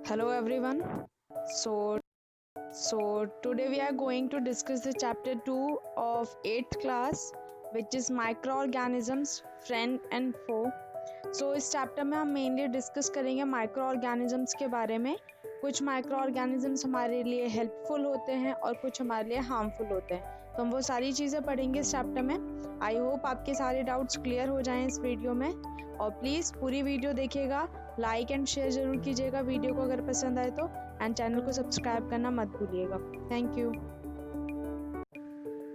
Hello everyone. So today we are going to discuss the chapter 2 of 8th class, which is microorganisms friend and foe. So इस chapter में हम mainly discuss करेंगे micro organisms के बारे में। कुछ micro organisms हमारे लिए हेल्पफुल होते हैं और कुछ हमारे लिए हार्मफुल होते हैं, तो हम वो सारी चीज़ें पढ़ेंगे इस चैप्टर में। आई होप आपके सारे डाउट्स क्लियर हो जाएं इस वीडियो में, और प्लीज़ पूरी वीडियो देखिएगा, लाइक एंड शेयर ज़रूर कीजिएगा वीडियो को अगर पसंद आए तो, एंड चैनल को सब्सक्राइब करना मत भूलिएगा। Thank you.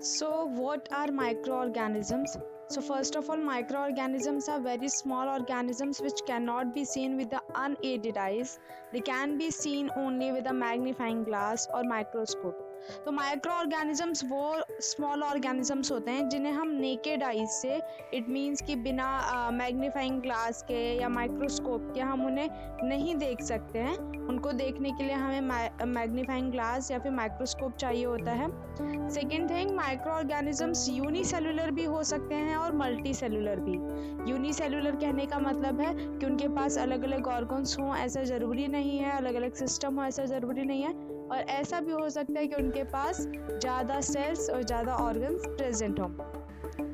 So what are microorganisms? So first of all, microorganisms are very small organisms which cannot be seen with the unaided eyes. They can be seen only with a magnifying glass or microscope. तो micro organisms वो small organisms होते हैं जिन्हें हम naked eyes से, it means कि बिना magnifying glass के या माइक्रोस्कोप के हम उन्हें नहीं देख सकते हैं। उनको देखने के लिए हमें मैग्नीफाइंग ग्लास या फिर माइक्रोस्कोप चाहिए होता है। Second thing, micro organisms unicellular भी हो सकते हैं और मल्टी सेलुलर भी। यूनिसेलुलर कहने का मतलब है कि उनके पास अलग अलग ऑर्गन्स हों ऐसा ज़रूरी नहीं है, अलग अलग सिस्टम हो ऐसा ज़रूरी नहीं है, और ऐसा भी हो सकता है कि उनके पास ज़्यादा सेल्स और ज़्यादा ऑर्गन्स प्रेजेंट हों।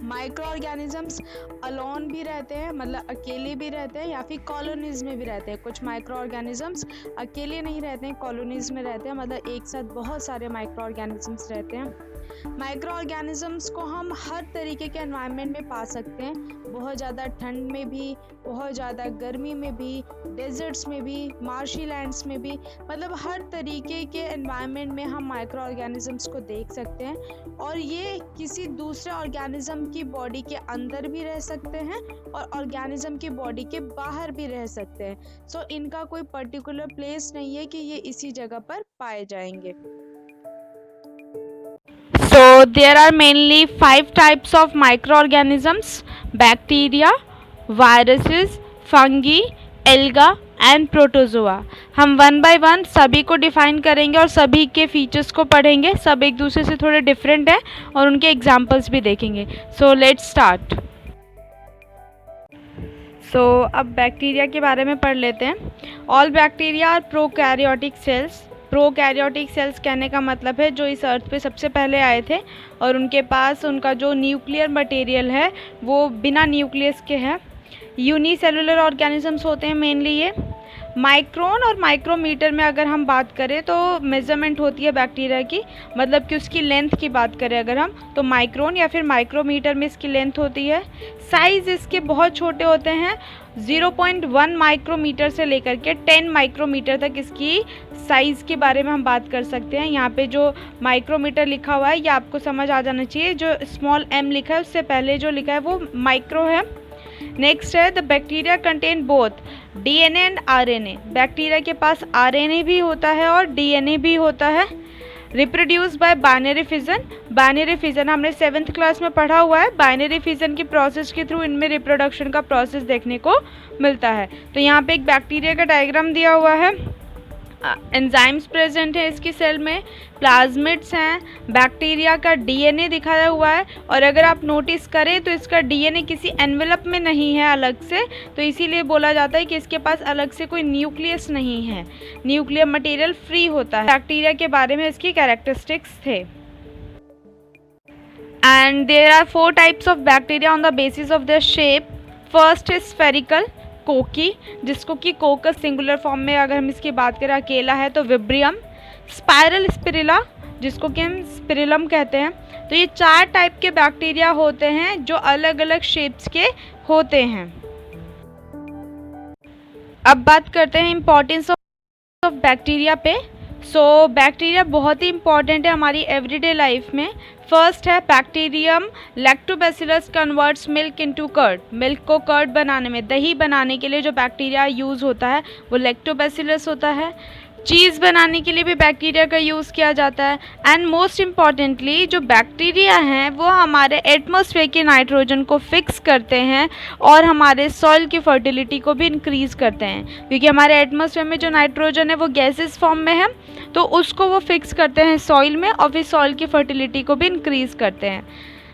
माइक्रो ऑर्गेनिजम्स अलोन भी रहते हैं, मतलब अकेले भी रहते हैं, या फिर कॉलोनीज में भी रहते हैं। कुछ माइक्रो ऑर्गेनिजम्स अकेले नहीं रहते हैं, कॉलोनीज में रहते हैं, मतलब एक साथ बहुत सारे माइक्रो ऑर्गेनिजम्स रहते हैं। माइक्रो ऑर्गेनिजम्स को हम हर तरीके के एनवायरनमेंट में पा सकते हैं, बहुत ज़्यादा ठंड में भी, बहुत ज़्यादा गर्मी में भी, डेजर्ट्स में भी, मार्शी लैंड्स में भी, मतलब हर तरीके के एनवायरनमेंट में हम माइक्रो ऑर्गेनिजम्स को देख सकते हैं। और ये किसी दूसरे ऑर्गेनिज्म की बॉडी के अंदर भी रह सकते हैं और ऑर्गेनिज्म की बॉडी के बाहर भी रह सकते हैं। सो इनका कोई पर्टिकुलर प्लेस नहीं है कि ये इसी जगह पर पाए जाएंगे। So there are mainly 5 types of microorganisms: bacteria, viruses, fungi, alga and protozoa। हम वन बाय वन सभी को डिफाइन करेंगे और सभी के फीचर्स को पढ़ेंगे। सब एक दूसरे से थोड़े डिफरेंट हैं और उनके एग्जांपल्स भी देखेंगे। So let's start. अब बैक्टीरिया के बारे में पढ़ लेते हैं। All bacteria are prokaryotic cells. Prokaryotic cells कहने का मतलब है जो इस अर्थ पे सबसे पहले आए थे और उनके पास उनका जो न्यूक्लियर मटेरियल है वो बिना न्यूक्लियस के है। यूनिसेलुलर ऑर्गेनिजम्स होते हैं मेनली ये। माइक्रोन और माइक्रोमीटर में अगर हम बात करें तो मेज़रमेंट होती है बैक्टीरिया की, मतलब कि उसकी लेंथ की बात करें अगर हम, तो माइक्रोन या फिर माइक्रोमीटर में इसकी लेंथ होती है। साइज़ इसके बहुत छोटे होते हैं, 0.1 माइक्रोमीटर से लेकर के 10 माइक्रोमीटर तक इसकी साइज़ के बारे में हम बात कर सकते हैं। यहाँ पे जो माइक्रोमीटर लिखा हुआ है ये आपको समझ आ जाना चाहिए, जो स्मॉल m लिखा है उससे पहले जो लिखा है वो माइक्रो है। नेक्स्ट है the bacteria contain both DNA and RNA। Bacteria के पास RNA भी होता है और DNA भी होता है। Reproduce by binary fission. Binary fission हमने 7th क्लास में पढ़ा हुआ है। बाइनरी फिजन की प्रोसेस के थ्रू इनमें रिप्रोडक्शन का प्रोसेस देखने को मिलता है। तो यहाँ पे एक बैक्टीरिया का डायग्राम दिया हुआ है। एंजाइम्स प्रेजेंट है इसकी सेल में, प्लाज्मिड्स हैं, बैक्टीरिया का DNA दिखाया हुआ है। और अगर आप नोटिस करें तो इसका DNA किसी एनवेलप में नहीं है अलग से, तो इसीलिए बोला जाता है कि इसके पास अलग से कोई न्यूक्लियस नहीं है, न्यूक्लियर मटेरियल फ्री होता है। बैक्टीरिया के बारे में इसकी कैरेक्टरिस्टिक्स थे। And there are 4 types of bacteria on the basis of their shape. First is spherical, cocci, जिसको कि कोकस सिंगुलर फॉर्म में अगर हम इसकी बात करें अकेला है तो विब्रियम। स्पाइरल स्पिरिला, जिसको कि हम स्पिरिलम कहते हैं। तो ये 4 टाइप के बैक्टीरिया होते हैं जो अलग अलग शेप्स के होते हैं। अब बात करते हैं इम्पोर्टेंस ऑफ बैक्टीरिया पे। बैक्टीरिया बहुत ही इंपॉर्टेंट है हमारी एवरीडे लाइफ में। फर्स्ट है bacterium lactobacillus converts milk into curd. Milk को कर्ड बनाने में, दही बनाने के लिए जो बैक्टीरिया यूज़ होता है वो लैक्टोबैसिलस होता है। चीज़ बनाने के लिए भी बैक्टीरिया का यूज़ किया जाता है। एंड मोस्ट इम्पॉर्टेंटली जो बैक्टीरिया हैं वो हमारे एटमॉस्फेयर के नाइट्रोजन को फिक्स करते हैं और हमारे सॉइल की फर्टिलिटी को भी इंक्रीज़ करते हैं, क्योंकि हमारे एटमॉस्फेयर में जो नाइट्रोजन है वो गैसेस फॉर्म में है, तो उसको वो फिक्स करते हैं सॉइल में और फिर सॉइल की फर्टिलिटी को भी इंक्रीज़ करते हैं।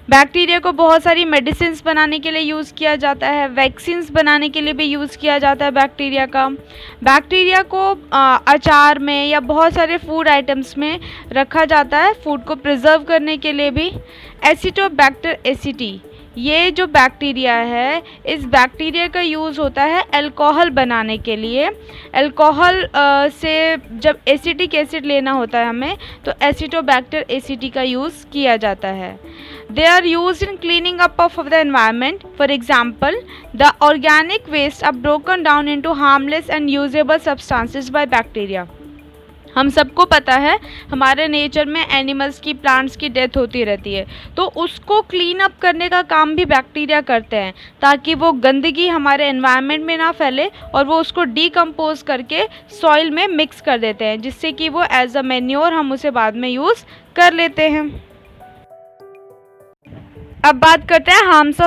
बैक्टीरिया को बहुत सारी मेडिसिन्स बनाने के लिए यूज़ किया जाता है, वैक्सीन्स बनाने के लिए भी यूज़ किया जाता है बैक्टीरिया का। बैक्टीरिया को अचार में या बहुत सारे फूड आइटम्स में रखा जाता है फूड को प्रिजर्व करने के लिए भी। एसिटोबैक्टर एसिटी, ये जो बैक्टीरिया है, इस बैक्टीरिया का यूज़ होता है अल्कोहल बनाने के लिए। अल्कोहल से जब एसिटिक एसिड लेना होता है हमें, तो एसिटोबैक्टर एसिटी का यूज़ किया जाता है। They are used in cleaning up of the environment. For example, the organic waste are broken down into harmless and usable substances by bacteria. हम सबको पता है हमारे नेचर में एनिमल्स की, प्लांट्स की डेथ होती रहती है, तो उसको क्लीन अप करने का काम भी बैक्टीरिया करते हैं ताकि वो गंदगी हमारे एनवायरनमेंट में ना फैले, और वो उसको डीकम्पोज करके सॉइल में मिक्स कर देते हैं, जिससे कि वो एज अ मैन्योर हम उसे बाद में यूज़ कर लेते हैं। अब बात करते हैं हार्म्स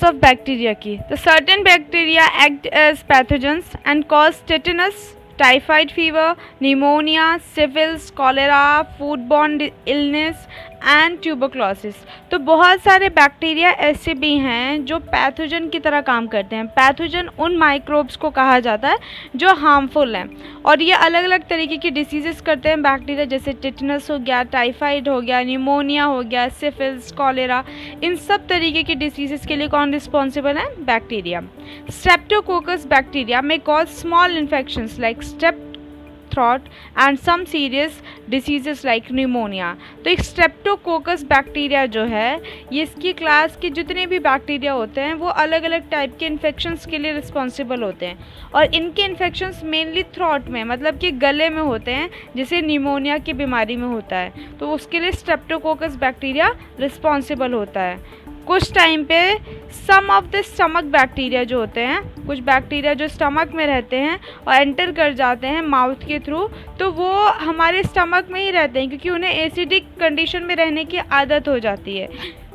ऑफ बैक्टीरिया की। तो certain bacteria act as pathogens and cause tetanus, typhoid fever, pneumonia, syphilis, cholera, food borne illness and tuberculosis. तो बहुत सारे बैक्टीरिया ऐसे भी हैं जो पैथोजन की तरह काम करते हैं। पैथोजन उन माइक्रोब्स को कहा जाता है जो हार्मफुल हैं, और ये अलग अलग तरीके की डिसीज़ेस करते हैं बैक्टीरिया, जैसे टिटनस हो गया, टाइफाइड हो गया, निमोनिया हो गया, सिफिलिस, कॉलेरा। इन सब तरीके की डिसीज़ेस के लिए कौन रिस्पॉन्सिबल है? Bacteria. Streptococcus bacteria may cause small infections like strep throat and some serious diseases like pneumonia. तो एक स्ट्रेप्टोकोकस बैक्टीरिया जो है, ये इसकी क्लास के जितने भी बैक्टीरिया होते हैं वो अलग अलग टाइप के इन्फेक्शंस के लिए रिस्पॉन्सिबल होते हैं, और इनके इन्फेक्शंस मेनली थ्रोट में, मतलब कि गले में होते हैं, जिसे निमोनिया की बीमारी में होता है, तो उसके लिए स्ट्रेप्टोकोकस बैक्टीरिया रिस्पॉन्सिबल होता है। कुछ टाइम पे सम ऑफ द स्टमक बैक्टीरिया जो होते हैं, कुछ बैक्टीरिया जो स्टमक में रहते हैं और एंटर कर जाते हैं माउथ के थ्रू, तो वो हमारे स्टमक में ही रहते हैं क्योंकि उन्हें एसिडिक कंडीशन में रहने की आदत हो जाती है,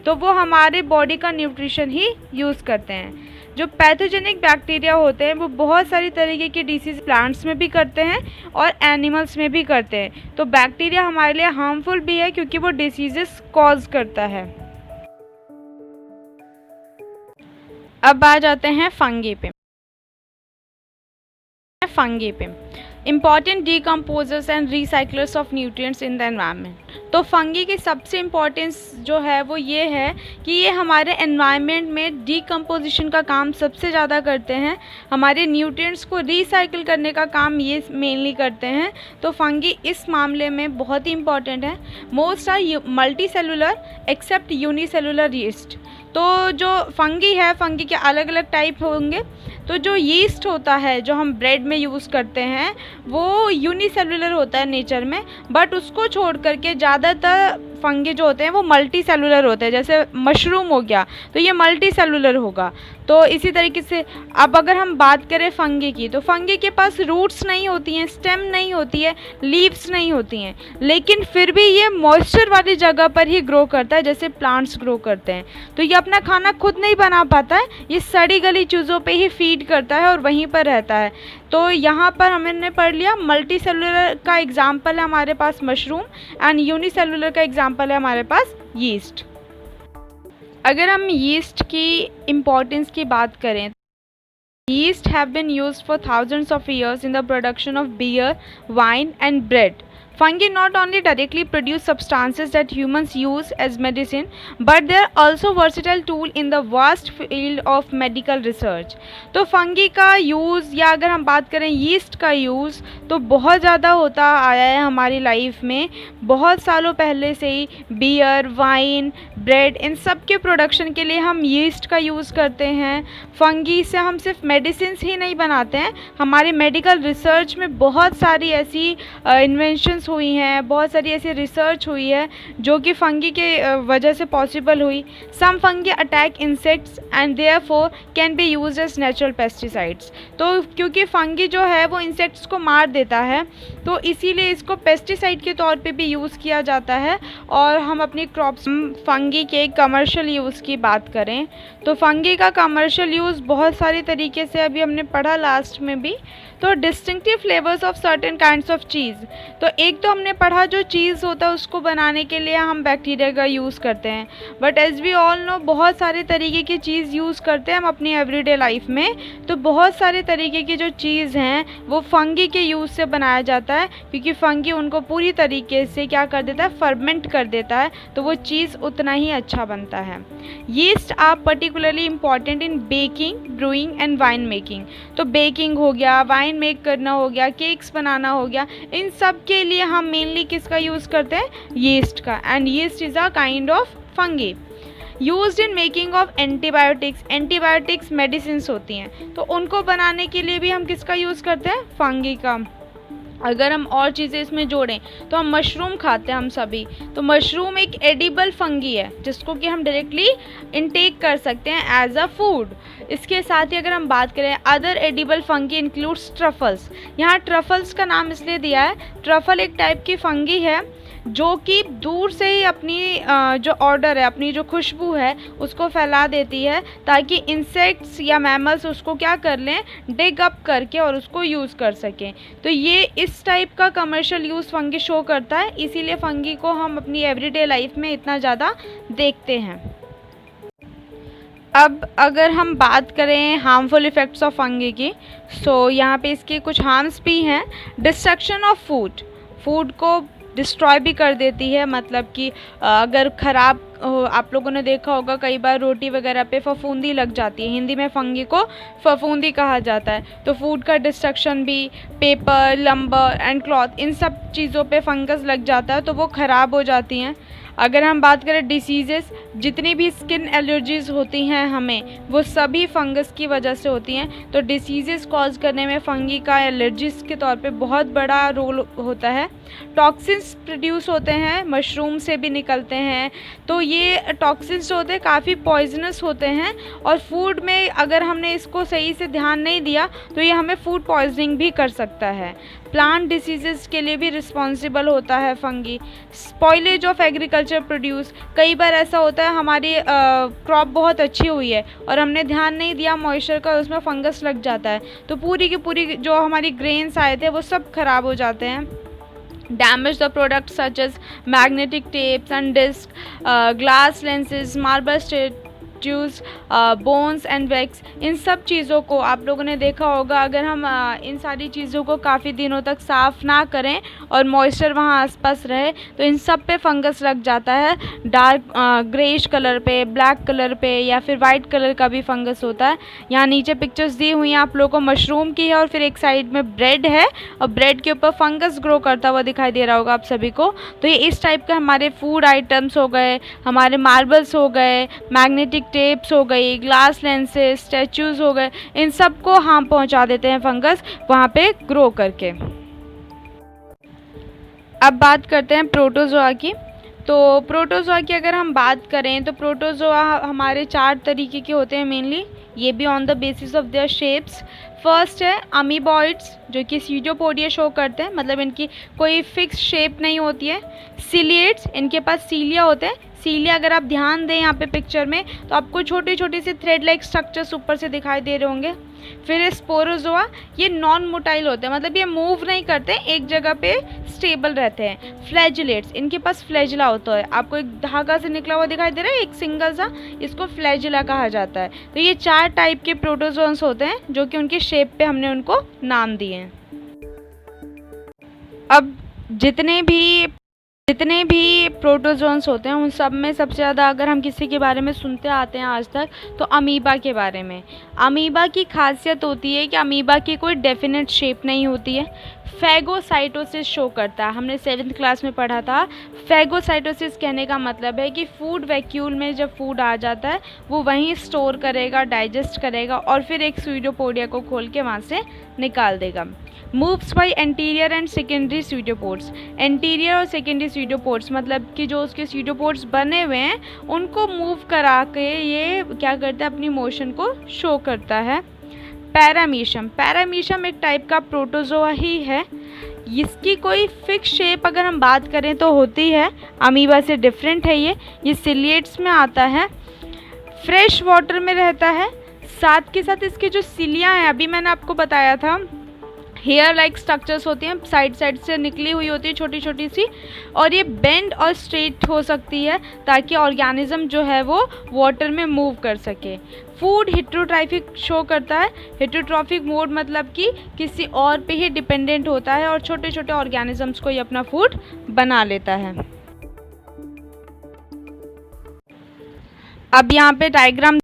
तो वो हमारे बॉडी का न्यूट्रिशन ही यूज़ करते हैं। जो पैथोजेनिक बैक्टीरिया होते हैं वो बहुत सारी तरीके की डिसीज़ प्लांट्स में भी करते हैं और एनिमल्स में भी करते हैं। तो बैक्टीरिया हमारे लिए हार्मफुल भी है क्योंकि वो डिसीजेस कॉज करता है। अब आ जाते हैं फंगी पे। Important decomposers and recyclers of nutrients in the environment. तो फंगी की सबसे इम्पॉर्टेंस जो है वो ये है कि ये हमारे एनवायरनमेंट में डीकम्पोजिशन का काम सबसे ज़्यादा करते हैं, हमारे न्यूट्रिएंट्स को रिसाइकिल करने का काम ये मेनली करते हैं। तो फंगी इस मामले में बहुत ही इम्पॉर्टेंट है। Most are multi cellular except unicellular yeast. तो जो फंगी है, फंगी के अलग अलग टाइप होंगे। तो जो यीस्ट होता है जो हम ब्रेड में यूज़ करते हैं वो यूनिसेलुलर होता है नेचर में, बट उसको छोड़ करके ज़्यादातर फंगी जो होते हैं वो मल्टी सेलुलर होते हैं। जैसे मशरूम हो गया तो ये मल्टी सेलुलर होगा। तो इसी तरीके से अब अगर हम बात करें फंगी की, तो फंगी के पास रूट्स नहीं होती हैं, स्टेम नहीं होती है, लीव्स नहीं होती हैं, लेकिन फिर भी ये मॉइस्चर वाली जगह पर ही ग्रो करता है जैसे प्लांट्स ग्रो करते हैं। तो ये अपना खाना खुद नहीं बना पाता है, ये सड़ी गली चीज़ों पे ही फीड करता है और वहीं पर रहता है। तो यहाँ पर हमने पढ़ लिया मल्टी सेलुलर का एग्जाम्पल है हमारे पास मशरूम, एंड यूनिसेलुलर का एग्जाम्पल है हमारे पास यीस्ट। अगर हम यीस्ट की इम्पोर्टेंस की बात करें, yeast have been used for thousands of years in the production of beer, wine and bread. Fungi not only directly produce substances that humans use as medicine, but they are also versatile tool in the vast field of medical research. तो fungi का use, या अगर हम बात करें yeast का use, तो बहुत ज़्यादा होता आया है हमारी लाइफ में। बहुत सालों पहले से ही बियर, वाइन, ब्रेड, इन सब के प्रोडक्शन के लिए हम यीस्ट का यूज़ करते हैं। फंगी से हम सिर्फ मेडिसिन ही नहीं बनाते हैं, हमारी मेडिकल रिसर्च में बहुत सारी ऐसी इन्वेंशंस हुई हैं, बहुत सारी ऐसी रिसर्च हुई है जो कि फंगी के वजह से पॉसिबल हुई। Some fungi attack insects and therefore can be used as natural pesticides. तो क्योंकि फंगी जो है वो इंसेक्ट्स को मार देता है, तो इसीलिए इसको पेस्टिसाइड के तौर पे भी यूज़ किया जाता है। और हम अपनी क्रॉप्स, फंगी के कमर्शियल यूज़ की बात करें तो फंगी का कमर्शियल यूज़ बहुत सारी तरीके से अभी हमने पढ़ा लास्ट में भी। तो distinctive flavours of certain kinds of cheese, तो एक एक तो हमने पढ़ा जो चीज़ होता है उसको बनाने के लिए हम बैक्टीरिया का यूज़ करते हैं, but as we all know बहुत सारे तरीके की चीज़ यूज़ करते हैं हम अपनी एवरीडे लाइफ में। तो बहुत सारे तरीके की जो चीज़ हैं वो फंगी के यूज़ से बनाया जाता है, क्योंकि फंगी उनको पूरी तरीके से क्या कर देता है, फर्मेंट कर देता है, तो वो चीज़ उतना ही अच्छा बनता है। Yeast are particularly important in baking, brewing and wine making. तो बेकिंग हो गया, वाइन मेक करना हो गया, केक्स बनाना हो गया, इन सब के लिए हम मेनली किसका यूज़ करते हैं, यीस्ट का। And yeast is a kind of fungi used in making of antibiotics. Antibiotics medicines होती हैं, तो उनको बनाने के लिए भी हम किसका यूज़ करते हैं, फंगी का। अगर हम और चीज़ें इसमें जोड़ें तो हम मशरूम खाते हैं हम सभी, तो मशरूम एक एडिबल फंगी है जिसको कि हम डायरेक्टली इनटेक कर सकते हैं एज अ फूड। इसके साथ ही अगर हम बात करें other edible fungi includes truffles. यहाँ ट्रफल्स का नाम इसलिए दिया है, ट्रफल एक टाइप की फंगी है जो कि दूर से ही अपनी जो ऑर्डर है, अपनी जो खुशबू है उसको फैला देती है, ताकि इंसेक्ट्स या मैमल्स उसको क्या कर लें, डिग अप करके और उसको यूज़ कर सकें। तो ये इस टाइप का कमर्शियल यूज़ फंगी शो करता है, इसीलिए फंगी को हम अपनी एवरीडे लाइफ में इतना ज़्यादा देखते हैं। अब अगर हम बात करें हार्मफुल इफ़ेक्ट्स ऑफ फंगी की, सो यहाँ पे इसके कुछ हार्म्स भी हैं। डिस्ट्रक्शन ऑफ फूड, फूड को डिस्ट्रॉय भी कर देती है, मतलब कि अगर ख़राब आप लोगों ने देखा होगा कई बार रोटी वगैरह पे फफूंदी लग जाती है, हिंदी में फंगी को फफूंदी कहा जाता है, तो फूड का डिस्ट्रक्शन भी, पेपर, लंबर एंड क्लॉथ, इन सब चीज़ों पे फंगस लग जाता है तो वो ख़राब हो जाती हैं। अगर हम बात करें डिसीज़ेस, जितनी भी स्किन एलर्जीज़ होती हैं हमें, वो सभी फंगस की वजह से होती हैं। तो डिसीज़ेस कॉज करने में फंगी का एलर्जीज के तौर पे बहुत बड़ा रोल होता है। टॉक्सिन्स प्रोड्यूस होते हैं, मशरूम से भी निकलते हैं, तो ये टॉक्सिन्स जो होते हैं काफ़ी पॉइजनस होते हैं, और फूड में अगर हमने इसको सही से ध्यान नहीं दिया तो ये हमें फूड पॉइजनिंग भी कर सकता है। प्लांट डिसीजेस के लिए भी रिस्पॉन्सिबल होता है fungi. Spoilage of agriculture produce, कई बार ऐसा होता है हमारी क्रॉप बहुत अच्छी हुई है और हमने ध्यान नहीं दिया मॉइस्चर का, उसमें फंगस लग जाता है, तो पूरी की पूरी जो हमारी ग्रेन्स आए थे वो सब खराब हो जाते हैं। Damage the products such as magnetic tapes and discs, glass lenses, marble statues, bones and wax। इन सब चीज़ों को आप लोगों ने देखा होगा, अगर हम इन सारी चीज़ों को काफ़ी दिनों तक साफ़ ना करें और मॉइस्चर वहाँ आसपास रहे तो इन सब पे फंगस लग जाता है। डार्क ग्रेइश कलर पे, ब्लैक कलर पे या फिर वाइट कलर का भी फंगस होता है। यहाँ नीचे पिक्चर्स दी हुई हैं आप लोगों को मशरूम की है, और फिर एक साइड में ब्रेड है और ब्रेड के ऊपर फंगस ग्रो करता हुआ दिखाई दे रहा होगा आप सभी को। तो ये इस टाइप का हमारे फूड आइटम्स हो गए, हमारे मार्बल्स हो गए, मैग्नेटिक टेप्स हो गई, ग्लास लेंसेज, स्टैचूज़ हो गए, इन सब को हार्म पहुंचा देते हैं फंगस वहाँ पे ग्रो करके। अब बात करते हैं प्रोटोजोआ की। तो प्रोटोजोआ की अगर हम बात करें तो प्रोटोजोआ हमारे 4 तरीके के होते हैं मेनली, ये भी on the basis of there shapes. First है अमीबॉइड्स, जो कि सीडियोपोडिया शो करते हैं, मतलब इनकी कोई फिक्स शेप नहीं होती है। सिलिएट्स, इनके पास सीलिया होते हैं। सीलिया अगर आप ध्यान दें यहाँ पे पिक्चर में तो आपको छोटे छोटे से थ्रेड लाइक स्ट्रक्चर्स ऊपर से दिखाई दे रहे होंगे। फिर स्पोरोजोआ, ये नॉन मोटाइल होते हैं, मतलब ये मूव नहीं करते, एक जगह पे स्टेबल रहते हैं। फ्लैजिलेट्स, इनके पास फ्लैजिला होता है, आपको एक धागा से निकला हुआ दिखाई दे रहा है एक सिंगल सा, इसको फ्लैजिला कहा जाता है। तो ये 4 टाइप के प्रोटोजोन्स होते हैं जो कि उनकी शेप पे हमने उनको नाम दिए हैं। अब जितने भी प्रोटोजोन्स होते हैं उन सब में सबसे ज़्यादा अगर हम किसी के बारे में सुनते आते हैं आज तक तो अमीबा के बारे में। अमीबा की खासियत होती है कि अमीबा की कोई डेफिनेट शेप नहीं होती है, फैगोसाइटोसिस शो करता है। हमने 7th क्लास में पढ़ा था। फैगोसाइटोसिस कहने का मतलब है कि फूड वैक्यूल में जब फूड आ जाता है वो वहीं स्टोर करेगा, डाइजेस्ट करेगा और फिर एक स्यूडोपोडिया को खोल के वहाँ से निकाल देगा। Moves by anterior and secondary pseudopods, anterior और सेकेंडरी स्यूडोपोड्स मतलब कि जो उसके स्यूडोपोड्स बने हुए हैं उनको मूव करा के ये क्या करता है, अपनी मोशन को शो करता है। पैरामीशियम, पैरामीशियम एक टाइप का प्रोटोजोआ ही है। इसकी कोई फिक्स शेप अगर हम बात करें तो होती है, अमीबा से डिफरेंट है ये सिलिएट्स में आता है, फ्रेश वाटर में रहता है। साथ के साथ इसके जो सिलिया हैं, अभी मैंने आपको बताया था हेयर लाइक स्ट्रक्चर्स होती हैं, साइड साइड से निकली हुई होती है छोटी छोटी सी, और ये बेंड और स्ट्रेट हो सकती है ताकि ऑर्गेनिज्म जो है वो वाटर में मूव कर सके। फूड हेटेरोट्रॉफिक शो करता है। हेटेरोट्रॉफिक मोड मतलब कि किसी और पे ही डिपेंडेंट होता है और छोटे छोटे ऑर्गेनिजम्स को ये अपना फूड बना लेता है। अब यहाँ पे डायग्राम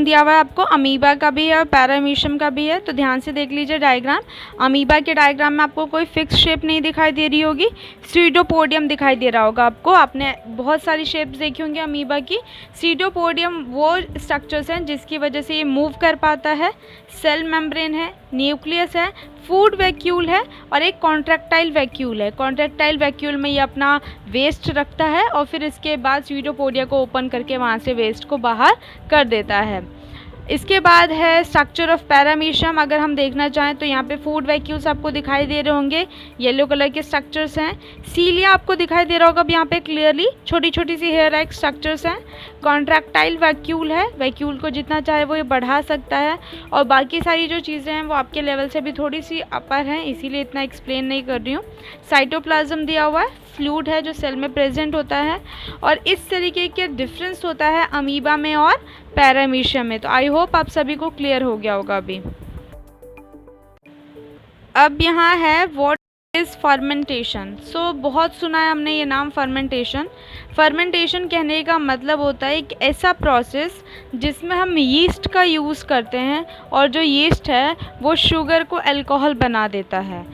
दिया हुआ है आपको, अमीबा का भी है और पैरामीशियम का भी है, तो ध्यान से देख लीजिए डायग्राम। अमीबा के डायग्राम में आपको कोई फिक्स शेप नहीं दिखाई दे रही होगी, सीडोपोडियम दिखाई दे रहा होगा आपको। आपने बहुत सारी शेप्स देखी होंगी अमीबा की। सीडोपोडियम वो स्ट्रक्चर्स हैं जिसकी वजह से ये मूव कर पाता है। सेल मेम्ब्रेन है, न्यूक्लियस है, फूड वैक्यूल है और एक कॉन्ट्रैक्टाइल वैक्यूल है। कॉन्ट्रैक्टाइल वैक्यूल में ये अपना वेस्ट रखता है और फिर इसके बाद सीडोपोडिया को ओपन करके वहाँ से वेस्ट को बाहर कर देता है। इसके बाद है स्ट्रक्चर ऑफ पैरामीशियम। अगर हम देखना चाहें तो यहाँ पे फूड वैक्यूल्स आपको दिखाई दे रहे होंगे, येलो कलर के स्ट्रक्चर्स हैं। सीलिया आपको दिखाई दे रहा होगा अब यहाँ पे क्लियरली, छोटी छोटी सी हेयर लाइक स्ट्रक्चर्स हैं। कॉन्ट्रैक्टाइल वैक्यूल है, वैक्यूल को जितना चाहे वो ये बढ़ा सकता है, और बाकी सारी जो चीज़ें हैं वो आपके लेवल से भी थोड़ी सी अपर हैं, इसीलिए इतना एक्सप्लेन नहीं कर रही हूँ। साइटोप्लाज्म दिया हुआ है, फ्लूइड है जो सेल में प्रेजेंट होता है, और इस तरीके के डिफरेंस होता है अमीबा में और पैरामीशियम में। तो आई होप आप सभी को क्लियर हो गया होगा अभी। अब यहाँ है व्हाट इज़ फर्मेंटेशन। सो बहुत सुना है हमने ये नाम फर्मेंटेशन। फर्मेंटेशन कहने का मतलब होता है एक ऐसा प्रोसेस जिसमें हम यीस्ट का यूज़ करते हैं, और जो यीस्ट है वो शुगर को अल्कोहल बना देता है।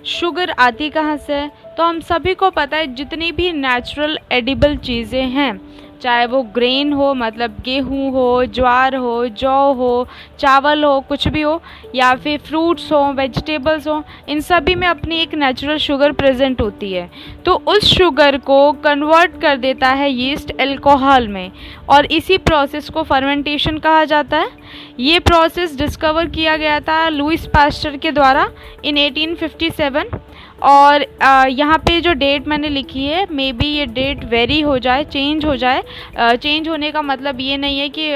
शुगर आती कहाँ से है? तो हम सभी को पता है जितनी भी नेचुरल एडिबल चीज़ें हैं, चाहे वो ग्रेन हो मतलब गेहूँ हो, ज्वार हो, जौ हो, चावल हो, कुछ भी हो, या फिर फ्रूट्स हो, वेजिटेबल्स हो, इन सभी में अपनी एक नेचुरल शुगर प्रेजेंट होती है। तो उस शुगर को कन्वर्ट कर देता है यीस्ट अल्कोहल में, और इसी प्रोसेस को फर्मेंटेशन कहा जाता है। ये प्रोसेस डिस्कवर किया गया था लुइस पास्चर के द्वारा इन 1857, और यहाँ पे जो डेट मैंने लिखी है मे बी ये डेट वेरी हो जाए, चेंज हो जाए। चेंज होने का मतलब ये नहीं है कि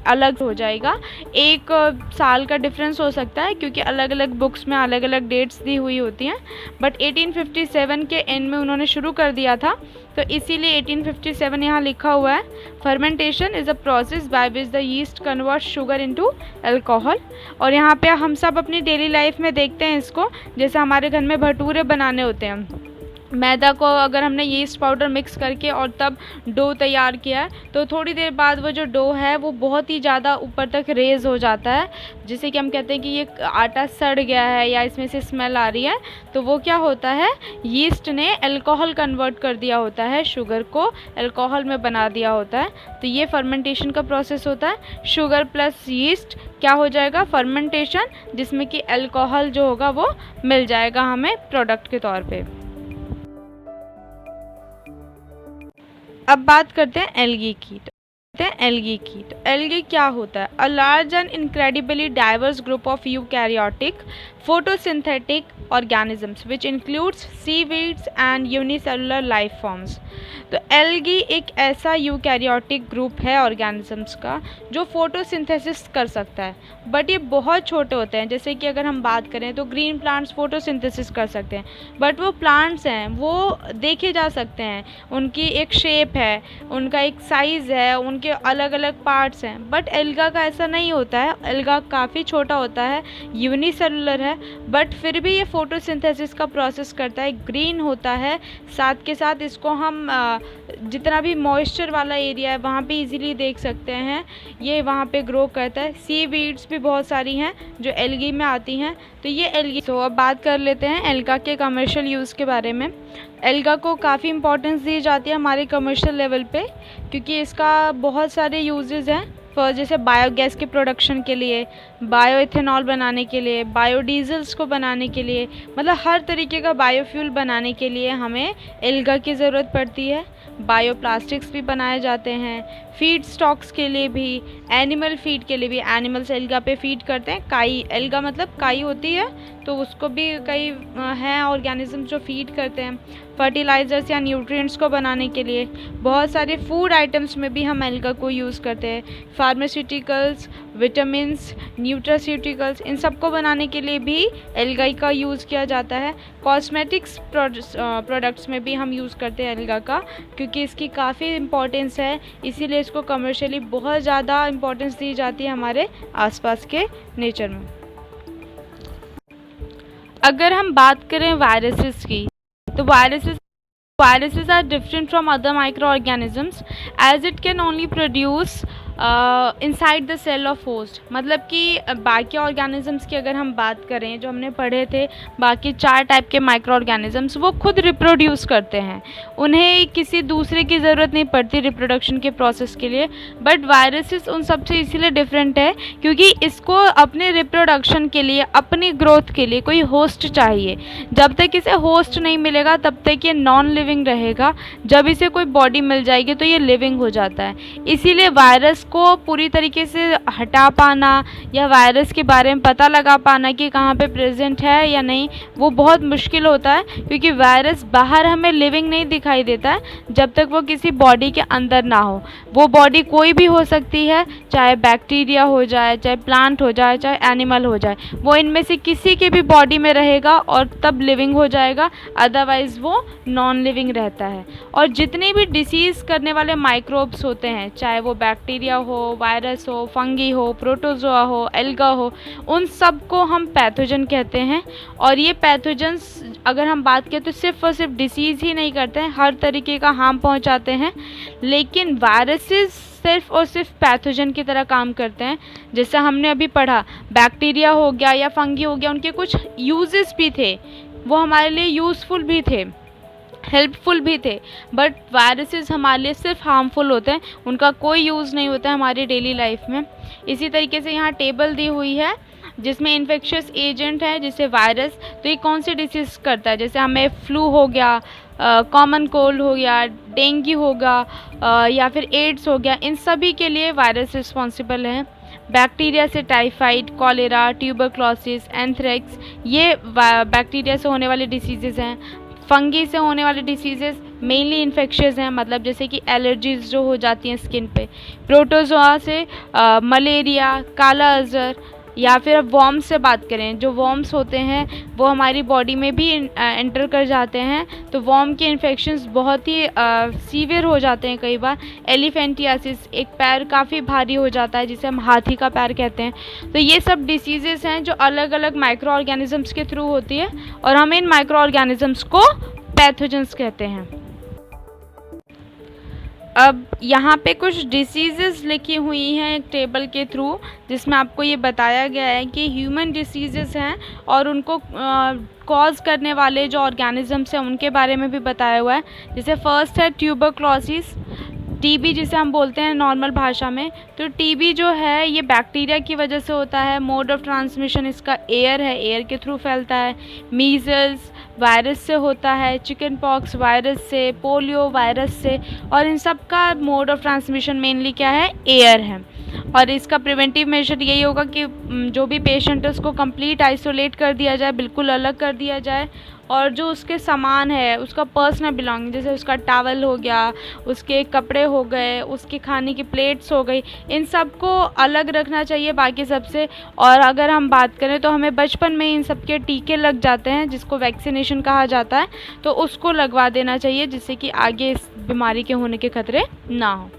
अलग हो जाएगा, एक साल का डिफरेंस हो सकता है क्योंकि अलग अलग बुक्स में अलग अलग डेट्स दी हुई होती हैं, बट 1857 के एंड में उन्होंने शुरू कर दिया था, तो इसीलिए 1857 यहाँ लिखा हुआ है। Fermentation is a process by which the yeast convert sugar into alcohol. और यहाँ पे हम सब अपनी डेली लाइफ में देखते हैं इसको, जैसे हमारे घर में भटूरे बनाने होते हैं, मैदा को अगर हमने यीस्ट पाउडर मिक्स करके और तब डो तैयार किया है, तो थोड़ी देर बाद वो जो डो है वो बहुत ही ज़्यादा ऊपर तक रेज हो जाता है, जिसे कि हम कहते हैं कि ये आटा सड़ गया है या इसमें से स्मेल आ रही है। तो वो क्या होता है, यीस्ट ने अल्कोहल कन्वर्ट कर दिया होता है, शुगर को अल्कोहल में बना दिया होता है। तो ये फर्मेंटेशन का प्रोसेस होता है। शुगर प्लस यीस्ट क्या हो जाएगा, फर्मेंटेशन, जिसमें कि अल्कोहल जो होगा वो मिल जाएगा हमें प्रोडक्ट के तौर पे। अब बात करते हैं एल्गी की। एल्गी क्या होता है? A large and incredibly diverse group of eukaryotic photosynthetic organisms which includes seaweeds and unicellular life forms. तो एल्गी एक ऐसा यूकैरियोटिक ग्रुप है ऑर्गेनिजम्स का जो फोटोसिंथेसिस कर सकता है, बट ये बहुत छोटे होते हैं। जैसे कि अगर हम बात करें तो ग्रीन प्लांट्स फोटोसिंथेसिस कर सकते हैं, बट वो प्लांट्स हैं, वो देखे जा सकते हैं, उनकी एक शेप है, उनका एक साइज़ है, उनके अलग अलग पार्ट्स हैं। बट एल्गा का ऐसा नहीं होता है, एल्गा काफ़ी छोटा होता है, यूनिसेलुलर है, बट फिर भी ये फोटोसिंथेसिस का प्रोसेस करता है, ग्रीन होता है। साथ के साथ इसको हम जितना भी मॉइस्चर वाला एरिया है वहाँ पे इजीली देख सकते हैं, ये वहाँ पे ग्रो करता है। सी वीड्स भी बहुत सारी हैं जो एल्गी में आती हैं, तो ये एल्गी। तो अब बात कर लेते हैं एल्गा के कमर्शियल यूज़ के बारे में। एल्गा को काफ़ी इंपॉर्टेंस दी जाती है हमारे कमर्शियल लेवल पे, क्योंकि इसका बहुत सारे यूजेस हैं। जैसे बायोगैस के प्रोडक्शन के लिए, बायो इथेनॉल बनाने के लिए, बायोडीजल्स को बनाने के लिए, मतलब हर तरीके का बायोफ्यूल बनाने के लिए हमें एल्गा की ज़रूरत पड़ती है। बायोप्लास्टिक्स भी बनाए जाते हैं, फीड स्टॉक्स के लिए भी, एनिमल फीड के लिए भी। एनिमल्स एल्गा पे फीड करते हैं, काई, एल्गा मतलब काई होती है, तो उसको भी कई हैं ऑर्गेनिज्म जो फीड करते हैं। फर्टिलाइज़र्स या न्यूट्रिएंट्स को बनाने के लिए। बहुत सारे फूड आइटम्स में भी हम एल्गा को यूज़ करते हैं। फार्मास्यूटिकल्स, विटामिन्स, न्यूट्रास्यूटिकल्स, इन सब को बनाने के लिए भी एल्गाई का यूज़ किया जाता है। कॉस्मेटिक्स प्रोडक्ट्स में भी हम यूज़ करते हैं एल्गा का, क्योंकि इसकी काफ़ी इम्पोर्टेंस है, इसीलिए इसको कमर्शियली बहुत ज़्यादा इम्पोर्टेंस दी जाती है हमारे आसपास के नेचर में। अगर हम बात करें वायरसेस की, तो viruses are different from other microorganisms as it can only produce inside the cell of host. मतलब कि बाकी ऑर्गेनिजम्स की अगर हम बात करें, जो हमने पढ़े थे बाकी 4 टाइप के माइक्रो ऑर्गेनिजम्स, वो खुद रिप्रोड्यूस करते हैं, उन्हें किसी दूसरे की ज़रूरत नहीं पड़ती रिप्रोडक्शन के प्रोसेस के लिए। बट वायरसेस उन सब से इसीलिए डिफरेंट है क्योंकि इसको अपने रिप्रोडक्शन के लिए, अपनी ग्रोथ के लिए कोई होस्ट चाहिए। जब तक इसे होस्ट नहीं मिलेगा तब तक ये नॉन लिविंग रहेगा, जब इसे कोई बॉडी मिल जाएगी तो ये लिविंग हो जाता है। इसीलिए वायरस को पूरी तरीके से हटा पाना या वायरस के बारे में पता लगा पाना कि कहाँ पे प्रेजेंट है या नहीं, वो बहुत मुश्किल होता है, क्योंकि वायरस बाहर हमें लिविंग नहीं दिखाई देता है जब तक वो किसी बॉडी के अंदर ना हो। वो बॉडी कोई भी हो सकती है, चाहे बैक्टीरिया हो जाए, चाहे प्लांट हो जाए, चाहे एनिमल हो जाए, वो इनमें से किसी के भी बॉडी में रहेगा और तब लिविंग हो जाएगा, अदरवाइज़ वो नॉन लिविंग रहता है। और जितने भी डिसीज़ करने वाले माइक्रोब्स होते हैं, चाहे वो बैक्टीरिया हो, वायरस हो, फंगी हो, प्रोटोजोआ हो, एल्गा हो, उन सब को हम पैथोजन कहते हैं। और ये पैथोजन्स अगर हम बात करें तो सिर्फ और सिर्फ डिसीज़ ही नहीं करते हैं, हर तरीके का हार्म पहुंचाते हैं। लेकिन वायरसेस सिर्फ और सिर्फ पैथोजन की तरह काम करते हैं। जैसे हमने अभी पढ़ा, बैक्टीरिया हो गया या फंगी हो गया, उनके कुछ यूजेस भी थे, वो हमारे लिए यूज़फुल भी थे, हेल्पफुल भी थे। बट वायरसेस हमारे लिए सिर्फ हार्मफुल होते हैं, उनका कोई यूज़ नहीं होता है हमारी डेली लाइफ में। इसी तरीके से यहाँ टेबल दी हुई है जिसमें इन्फेक्शियस एजेंट है जैसे वायरस, तो ये कौन सी डिसीज़ करता है, जैसे हमें फ्लू हो गया, कॉमन कोल्ड हो गया, डेंगू होगा या फिर एड्स हो गया, इन सभी के लिए वायरस रिस्पॉन्सिबल है। बैक्टीरिया से टाइफाइड, कॉलेरा, ट्यूबरक्लोसिस, एंथ्रेक्स, ये बैक्टीरिया से होने वाले डिसीज़ेज़ हैं। फंगी से होने वाले डिसीज़ेज़ मेनली इन्फेक्शियस हैं, मतलब जैसे कि एलर्जीज़ जो हो जाती हैं स्किन पे। प्रोटोजोआ से मलेरिया, काला अज़र, या फिर अब वॉर्म्स से बात करें, जो वॉर्म्स होते हैं वो हमारी बॉडी में भी एंटर कर जाते हैं, तो वॉर्म के इन्फेक्शंस बहुत ही सीवियर हो जाते हैं कई बार। एलिफेंटियासिस, एक पैर काफ़ी भारी हो जाता है जिसे हम हाथी का पैर कहते हैं। तो ये सब डिसीज़ेज़ हैं जो अलग अलग माइक्रो ऑर्गेनिजम्स के थ्रू होती है, और हम इन माइक्रो ऑर्गेनिजम्स को पैथोजेंस कहते हैं। अब यहाँ पे कुछ डिसीज़ेज़ लिखी हुई हैं एक टेबल के थ्रू, जिसमें आपको ये बताया गया है कि ह्यूमन डिसीज़ेज़ हैं और उनको कॉज करने वाले जो ऑर्गेनिजम्स हैं उनके बारे में भी बताया हुआ है। जैसे फर्स्ट है ट्यूबरक्लोसिस, टीबी जिसे हम बोलते हैं नॉर्मल भाषा में। तो टीबी जो है ये बैक्टीरिया की वजह से होता है। मोड ऑफ ट्रांसमिशन इसका एयर है, एयर के थ्रू फैलता है। मीज़ल्स वायरस से होता है, चिकन पॉक्स वायरस से, पोलियो वायरस से, और इन सब का मोड ऑफ ट्रांसमिशन मेनली क्या है, एयर है। और इसका प्रिवेंटिव मेजर यही होगा कि जो भी पेशेंट है उसको कंप्लीट आइसोलेट कर दिया जाए, बिल्कुल अलग कर दिया जाए, और जो उसके सामान है, उसका पर्सनल बिलोंगिंग, जैसे उसका टॉवल हो गया, उसके कपड़े हो गए, उसके खाने की प्लेट्स हो गई, इन सब को अलग रखना चाहिए बाकी सबसे। और अगर हम बात करें तो हमें बचपन में इन सब के टीके लग जाते हैं जिसको वैक्सीनेशन कहा जाता है, तो उसको लगवा देना चाहिए जिससे कि आगे इस बीमारी के होने के खतरे ना हो।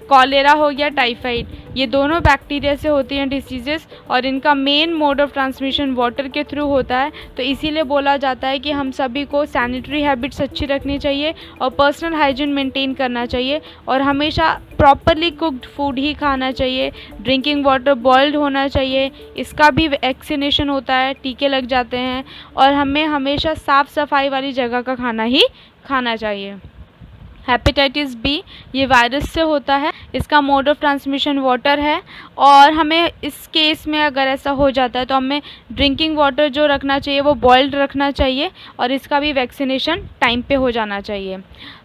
कॉलेरा हो गया, टाइफाइड, ये दोनों बैक्टीरिया से होती हैं डिसीजेस, और इनका main mode of transmission water के थ्रू होता है। तो इसीलिए बोला जाता है कि हम सभी को सैनिटरी हैबिट्स अच्छी रखनी चाहिए और पर्सनल हाइजीन मेंटेन करना चाहिए, और हमेशा प्रॉपरली कुक्ड फूड ही खाना चाहिए। ड्रिंकिंग वाटर बॉइल्ड होना चाहिए, इसका भी वैक्सीनेशन होता है, टीके लग जाते हैं। और हमें हमेशा साफ़ सफाई वाली जगह का खाना ही खाना चाहिए। हेपेटाइटिस बी, ये वायरस से होता है, इसका मोड ऑफ ट्रांसमिशन वाटर है, और हमें इस केस में अगर ऐसा हो जाता है तो हमें ड्रिंकिंग वाटर जो रखना चाहिए वो बॉइल्ड रखना चाहिए, और इसका भी वैक्सीनेशन टाइम पे हो जाना चाहिए।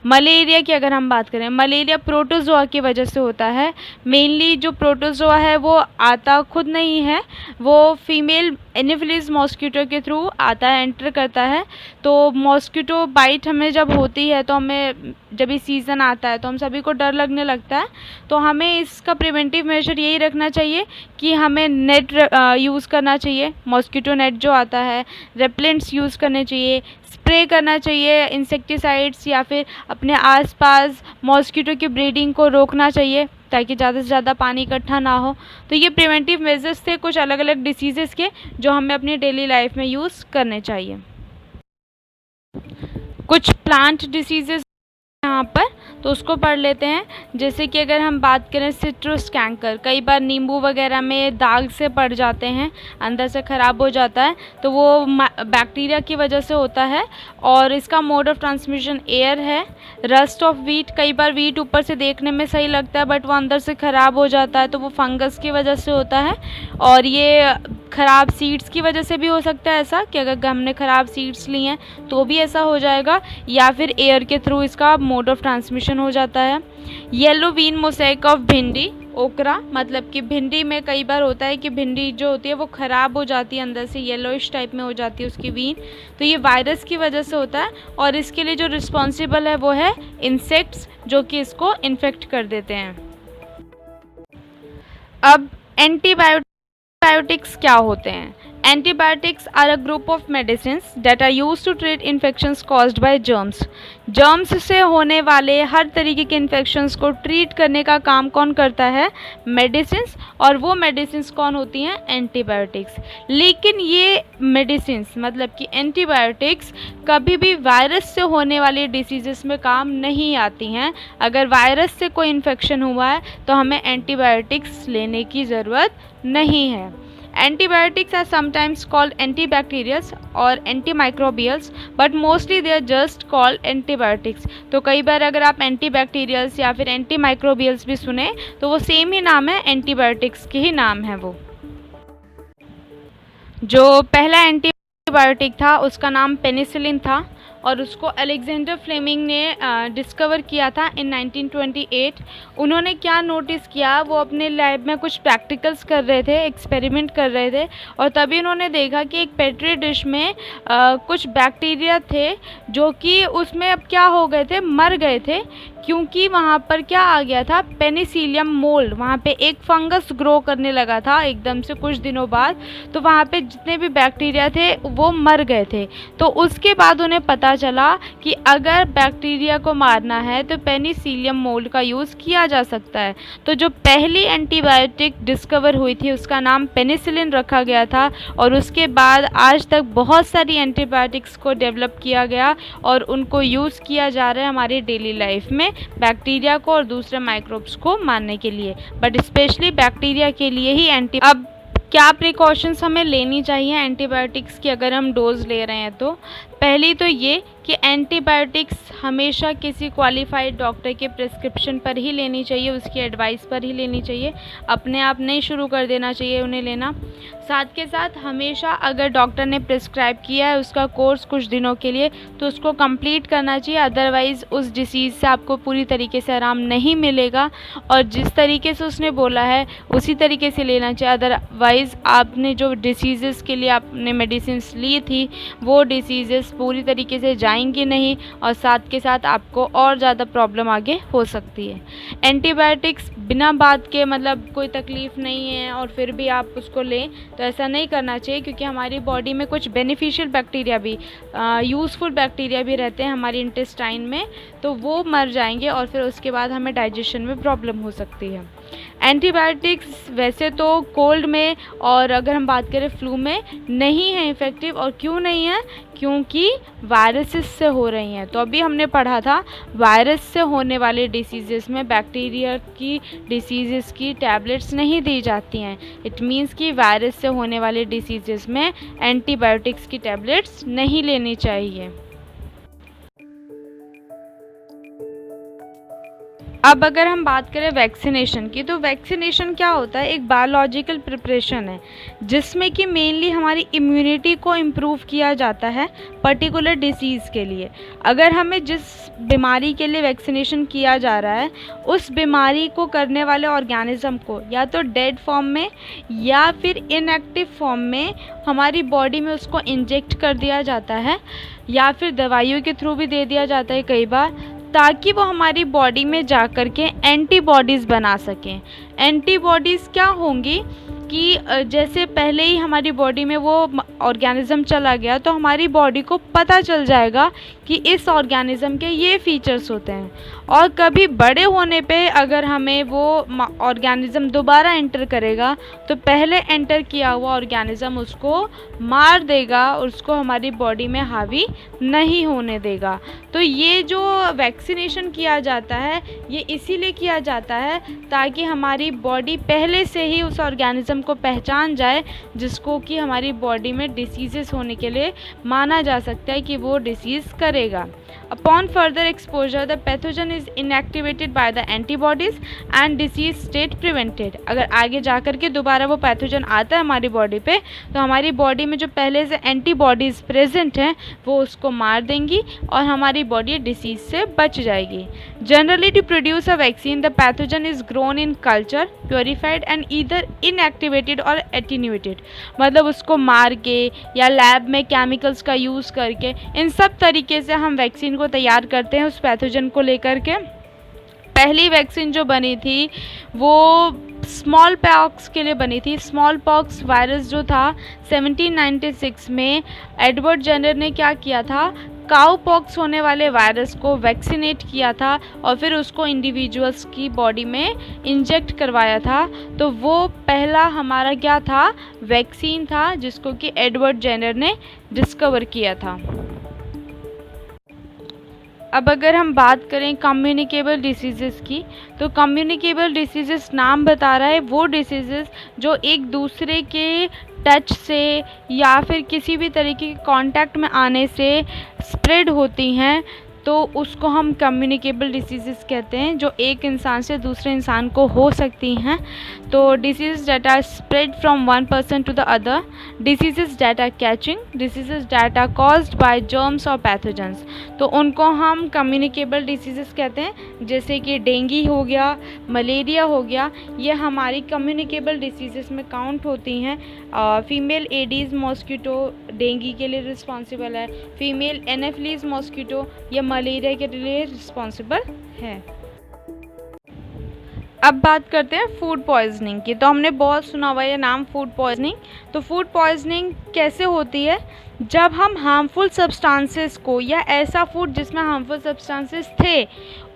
मलेरिया की अगर हम बात करें, मलेरिया प्रोटोजोआ की वजह से होता है। मेनली जो प्रोटोजोआ है वो आता खुद नहीं है, वो फीमेल एनोफिलीज मॉस्किटो के थ्रू आता है, एंटर करता है। तो मॉस्किटो बाइट हमें जब होती है, तो हमें जब ये सीज़न आता है तो हम सभी को डर लगने लगता है। तो हमें इसका प्रिवेंटिव मेजर यही रखना चाहिए कि हमें नेट यूज़ करना चाहिए, मॉस्किटो नेट जो आता है, रेपेलेंट्स यूज़ करने चाहिए, स्प्रे करना चाहिए इंसेक्टिसाइड्स, या फिर अपने आसपास मॉस्किटो की ब्रीडिंग को रोकना चाहिए ताकि ज़्यादा से ज़्यादा पानी इकट्ठा ना हो। तो ये प्रिवेंटिव मेजर्स थे कुछ अलग अलग डिसीज़ेज़ के जो हमें अपनी डेली लाइफ में यूज़ करने चाहिए। कुछ प्लांट डिसीज़ेज़ यहाँ पर, तो उसको पढ़ लेते हैं। जैसे कि अगर हम बात करें सिट्रस कैंकर, कई बार नींबू वगैरह में दाग से पड़ जाते हैं, अंदर से ख़राब हो जाता है, तो वो बैक्टीरिया की वजह से होता है और इसका मोड ऑफ ट्रांसमिशन एयर है। रस्ट ऑफ वीट, कई बार वीट ऊपर से देखने में सही लगता है बट वो अंदर से ख़राब हो जाता है, तो वो फंगस की वजह से होता है। और ये ख़राब सीड्स की वजह से भी हो सकता है ऐसा कि अगर हमने ख़राब सीड्स ली हैं तो भी ऐसा हो जाएगा, या फिर एयर के थ्रू इसका मोड ऑफ ट्रांसमिशन हो जाता है। येलो वीन मोसैक ऑफ भिंडी, ओकरा, मतलब कि भिंडी में कई बार होता है कि भिंडी जो होती है वो ख़राब हो जाती है, अंदर से येलोइश टाइप में हो जाती है उसकी वीन, तो ये वायरस की वजह से होता है। और इसके लिए जो रिस्पॉन्सिबल है वो है इंसेक्ट्स, जो कि इसको इन्फेक्ट कर देते हैं। अब एंटीबायोटिक्स क्या होते हैं? Antibiotics are a group of medicines that are used to treat infections caused by germs. Germs से होने वाले हर तरीके के इन्फेक्शंस को ट्रीट करने का काम कौन करता है? मेडिसिन्स। और वो मेडिसिन्स कौन होती हैं? एंटीबायोटिक्स। लेकिन ये मेडिसिन्स मतलब कि एंटीबायोटिक्स कभी भी वायरस से होने वाले डिसीज़ेस में काम नहीं आती हैं। अगर वायरस से कोई इन्फेक्शन हुआ है तो हमें एंटीबायोटिक्स लेने की ज़रूरत नहीं है। Antibiotics are sometimes called antibacterials or antimicrobials, but mostly they are just called antibiotics. तो कई बार अगर आप antibacterials या फिर antimicrobials भी सुने तो वो सेम ही नाम है, antibiotics के ही नाम है वो। जो पहला एंटीबायोटिक था उसका नाम पेनिसिलिन था और उसको अलेक्जेंडर फ्लेमिंग ने डिस्कवर किया था इन 1928। उन्होंने क्या नोटिस किया, वो अपने लैब में कुछ प्रैक्टिकल्स कर रहे थे, एक्सपेरिमेंट कर रहे थे, और तभी उन्होंने देखा कि एक पेट्री डिश में कुछ बैक्टीरिया थे जो कि उसमें अब क्या हो गए थे, मर गए थे, क्योंकि वहाँ पर क्या आ गया था, पेनिसिलियम मोल्ड, वहाँ पे एक फंगस ग्रो करने लगा था एकदम से कुछ दिनों बाद। तो वहाँ पे जितने भी बैक्टीरिया थे वो मर गए थे। तो उसके बाद उन्हें पता चला कि अगर बैक्टीरिया को मारना है तो पेनिसिलियम मोल्ड का यूज़ किया जा सकता है। तो जो पहली एंटीबायोटिक डिस्कवर हुई थी उसका नाम पेनिसिलिन रखा गया था, और उसके बाद आज तक बहुत सारी एंटीबायोटिक्स को डेवलप किया गया और उनको यूज़ किया जा रहा है हमारी डेली लाइफ में बैक्टीरिया को और दूसरे माइक्रोब्स को मारने के लिए, बट स्पेशली बैक्टीरिया के लिए ही अब क्या प्रिकॉशंस हमें लेनी चाहिए एंटीबायोटिक्स की अगर हम डोज ले रहे हैं? तो पहली तो ये कि एंटीबायोटिक्स हमेशा किसी क्वालिफाइड डॉक्टर के प्रिस्क्रिप्शन पर ही लेनी चाहिए, उसकी एडवाइस पर ही लेनी चाहिए, अपने आप नहीं शुरू कर देना चाहिए उन्हें लेना। साथ के साथ हमेशा अगर डॉक्टर ने प्रिस्क्राइब किया है उसका कोर्स कुछ दिनों के लिए तो उसको कंप्लीट करना चाहिए, अदरवाइज़ उस डिसीज़ से आपको पूरी तरीके से आराम नहीं मिलेगा, और जिस तरीके से उसने बोला है उसी तरीके से लेना चाहिए। अदरवाइज़ आपने जो डिसीज़ेस के लिए आपने मेडिसिन्स ली थी वो डिसीज़ेस पूरी तरीके से जाएंगी नहीं, और साथ के साथ आपको और ज़्यादा प्रॉब्लम आगे हो सकती है। एंटीबायोटिक्स बिना बात के, मतलब कोई तकलीफ़ नहीं है और फिर भी आप उसको लें, तो ऐसा नहीं करना चाहिए, क्योंकि हमारी बॉडी में कुछ बेनिफिशियल बैक्टीरिया भी, यूज़फुल बैक्टीरिया भी रहते हैं हमारी इंटेस्टाइन में, तो वो मर जाएंगे और फिर उसके बाद हमें डाइजेशन में प्रॉब्लम हो सकती है। एंटीबायोटिक्स वैसे तो कोल्ड में और अगर हम बात करें फ्लू में नहीं है इफ़ेक्टिव, और क्यों नहीं है? क्योंकि वायरसेस से हो रही हैं। तो अभी हमने पढ़ा था वायरस से होने वाले डिसीज़ेस में बैक्टीरिया की डिसीज़ेस की टैबलेट्स नहीं दी जाती हैं। इट मीन्स कि वायरस से होने वाले डिसीज़ेस में एंटीबायोटिक्स की टैबलेट्स नहीं लेनी चाहिए। अब अगर हम बात करें वैक्सीनेशन की, तो वैक्सीनेशन क्या होता है, एक बायोलॉजिकल प्रिपरेशन है जिसमें कि मेनली हमारी इम्यूनिटी को इम्प्रूव किया जाता है पर्टिकुलर डिसीज़ के लिए। अगर हमें जिस बीमारी के लिए वैक्सीनेशन किया जा रहा है उस बीमारी को करने वाले ऑर्गेनिज्म को या तो डेड फॉर्म में या फिर इनएक्टिव फॉर्म में हमारी बॉडी में उसको इंजेक्ट कर दिया जाता है या फिर दवाइयों के थ्रू भी दे दिया जाता है कई बार, ताकि वो हमारी बॉडी में जा कर के एंटीबॉडीज़ बना सकें। एंटीबॉडीज़ क्या होंगी कि जैसे पहले ही हमारी बॉडी में वो ऑर्गेनिज़म चला गया तो हमारी बॉडी को पता चल जाएगा कि इस ऑर्गेनिज़म के ये फीचर्स होते हैं, और कभी बड़े होने पे अगर हमें वो ऑर्गेनिज़म दोबारा एंटर करेगा तो पहले एंटर किया हुआ ऑर्गेनिज़म उसको मार देगा और उसको हमारी बॉडी में हावी नहीं होने देगा। तो ये जो वैक्सीनेशन किया जाता है ये इसीलिए किया जाता है ताकि हमारी बॉडी पहले से ही उस ऑर्गेनिज़म को पहचान जाए जिसको कि हमारी बॉडी में डिसीज़ेस होने के लिए माना जा सकता है कि वो डिसीज़ करेगा। Upon further exposure, the pathogen is inactivated by the antibodies and disease state prevented। अगर आगे जा कर के दोबारा वो पैथोजन आता है हमारी बॉडी पे तो हमारी बॉडी में जो पहले से एंटीबॉडीज़ प्रेजेंट हैं वो उसको मार देंगी और हमारी बॉडी डिसीज़ से बच जाएगी। Generally to produce a vaccine the pathogen is grown in culture, purified and either inactivated or attenuated. मतलब उसको मार के या लैब में केमिकल्स का यूज़ करके इन सब तरीके से हम वैक्सीन को तैयार करते हैं उस पैथोजन को लेकर के। पहली वैक्सीन जो बनी थी वो स्मॉल पॉक्स के लिए बनी थी। स्मॉल पॉक्स वायरस जो था 1796 में एडवर्ड जेनर ने क्या किया था, काउ पॉक्स होने वाले वायरस को वैक्सीनेट किया था और फिर उसको इंडिविजुअल्स की बॉडी में इंजेक्ट करवाया था। तो वो पहला हमारा क्या था, वैक्सीन था जिसको कि एडवर्ड जेनर ने डिस्कवर किया था। अब अगर हम बात करें कम्युनिकेबल डिसीज़ेस की, तो कम्युनिकेबल डिसीज़ेस नाम बता रहा है वो डिसीज़ेस जो एक दूसरे के टच से या फिर किसी भी तरीके के कांटेक्ट में आने से स्प्रेड होती हैं, तो उसको हम कम्युनिकेबल डिसीज़ेस कहते हैं जो एक इंसान से दूसरे इंसान को हो सकती हैं। तो disease that are spread from one person to the other, diseases that are catching, diseases that are caused by germs और पैथोजेंस, तो उनको हम कम्युनिकेबल डिसीज़ेस कहते हैं। जैसे कि डेंगू हो गया, मलेरिया हो गया, ये हमारी कम्युनिकेबल डिसीज़ेस में काउंट होती हैं। फीमेल एडीज़ मॉस्किटो डेंगू के लिए रिस्पॉन्सिबल है, फीमेल एनाफिलीज़ मॉस्किटो ये मलेरिया के लिए रिस्पॉन्सिबल है। अब बात करते हैं फूड पॉइजनिंग की। तो हमने बहुत सुना हुआ ये नाम फूड पॉइजनिंग। तो फूड पॉइजनिंग कैसे होती है, जब हम हार्मफुल सब्सटेंसेस को या ऐसा फूड जिसमें हार्मफुल सब्सटेंसेस थे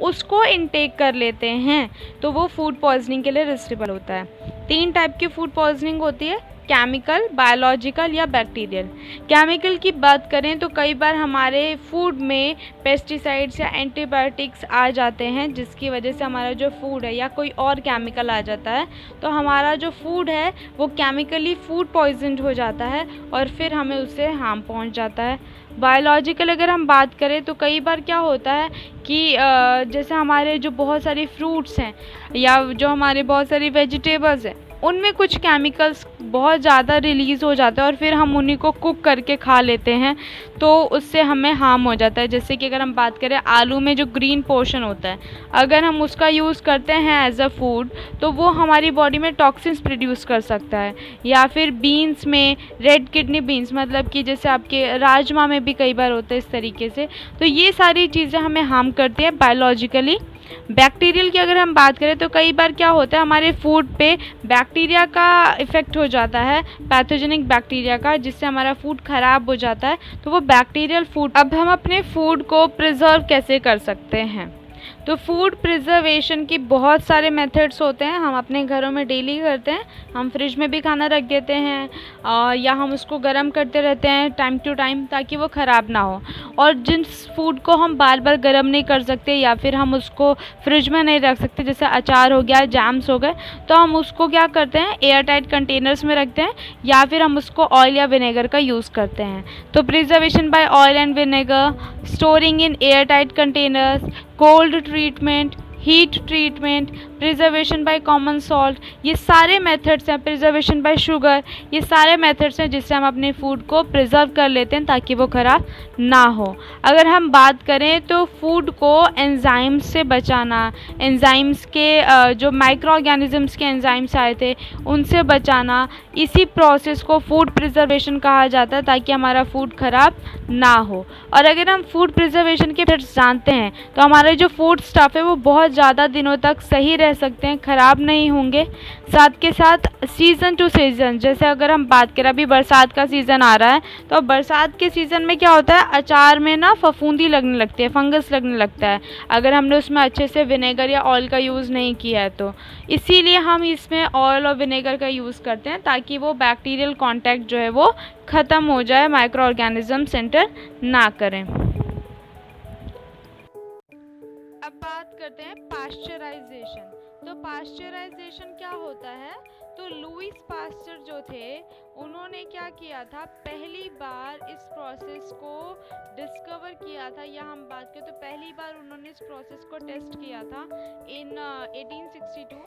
उसको इनटेक कर लेते हैं तो वो फूड पॉइजनिंग के लिए रिस्पॉन्सिबल होता है। 3 टाइप की फूड पॉइजनिंग होती है, केमिकल, बायोलॉजिकल या बैक्टीरियल। केमिकल की बात करें तो कई बार हमारे फूड में पेस्टिसाइड्स या एंटीबायोटिक्स आ जाते हैं जिसकी वजह से हमारा जो फूड है या कोई और केमिकल आ जाता है तो हमारा जो फूड है वो केमिकली फूड पॉइजन्ड हो जाता है और फिर हमें उससे हार्म पहुंच जाता है। बायोलॉजिकल अगर हम बात करें तो कई बार क्या होता है कि जैसे हमारे जो बहुत सारी फ्रूट्स हैं या जो हमारे बहुत सारी वेजिटेबल्स हैं उनमें कुछ केमिकल्स बहुत ज़्यादा रिलीज़ हो जाता है और फिर हम उन्हीं को कुक करके खा लेते हैं तो उससे हमें हार्म हो जाता है। जैसे कि अगर हम बात करें आलू में जो ग्रीन पोर्शन होता है, अगर हम उसका यूज़ करते हैं एज अ फूड तो वो हमारी बॉडी में टॉक्सिन्स प्रोड्यूस कर सकता है। या फिर बीन्स में रेड किडनी बीन्स, मतलब कि जैसे आपके राजमा में भी कई बार होता है इस तरीके से, तो ये सारी चीज़ें हमें हार्म करती हैं बायोलॉजिकली। बैक्टीरियल की अगर हम बात करें तो कई बार क्या होता है हमारे फूड पे बैक्टीरिया का इफ़ेक्ट हो जाता है, पैथोजेनिक बैक्टीरिया का, जिससे हमारा फूड ख़राब हो जाता है, तो वो बैक्टीरियल फूड। अब हम अपने फूड को प्रिजर्व कैसे कर सकते हैं, तो फूड प्रिजर्वेशन की बहुत सारे मेथड्स होते हैं, हम अपने घरों में डेली करते हैं। हम फ्रिज में भी खाना रख देते हैं या हम उसको गर्म करते रहते हैं टाइम टू टाइम ताकि वो ख़राब ना हो। और जिस फूड को हम बार बार गर्म नहीं कर सकते या फिर हम उसको फ्रिज में नहीं रख सकते, जैसे अचार हो गया, जैम्स हो गए, तो हम उसको क्या करते हैं एयर टाइट कंटेनर्स में रखते हैं या फिर हम उसको ऑयल या विनेगर का यूज़ करते हैं। तो preservation by oil and vinegar, storing in air tight containers, cold treatment, heat treatment, preservation by common salt, ये सारे मेथड्स हैं, प्रिजर्वेशन बाय शुगर, ये सारे मेथड्स हैं जिससे हम अपने फूड को प्रिजर्व कर लेते हैं ताकि वो ख़राब ना हो। अगर हम बात करें तो फूड को एंजाइम्स से बचाना, एंजाइम्स के जो माइक्रो ऑर्गेनिजम्स के एंजाइम्स आए थे उनसे बचाना, इसी प्रोसेस को फूड प्रिजर्वेशन कहा जाता है ताकि हमारा फूड ख़राब ना हो। और अगर हम फूड प्रिजर्वेशन के मेथड्स जानते हैं तो हमारे जो फूड स्टफ है वो बहुत ज़्यादा दिनों तक सही रह सकते हैं, ख़राब नहीं होंगे। साथ के साथ सीज़न टू सीज़न, जैसे अगर हम बात करें अभी बरसात का सीज़न आ रहा है तो अब बरसात के सीज़न में क्या होता है, अचार में ना फफूंदी लगने लगती है, फंगस लगने लगता है अगर हमने उसमें अच्छे से विनेगर या ऑयल का यूज़ नहीं किया है तो। इसीलिए हम इसमें ऑयल और विनेगर का यूज़ करते हैं ताकि वो बैक्टीरियल कांटेक्ट जो है वो ख़त्म हो जाए, माइक्रो ऑर्गेनिज्म एंटर ना करें। अब बात करते हैं पास्चराइजेशन। तो पास्चराइजेशन क्या होता है, तो लुईस पास्चर जो थे उन्होंने क्या किया था, पहली बार इस प्रोसेस को डिस्कवर किया था, या हम बात करें तो पहली बार उन्होंने इस प्रोसेस को टेस्ट किया था इन 1862।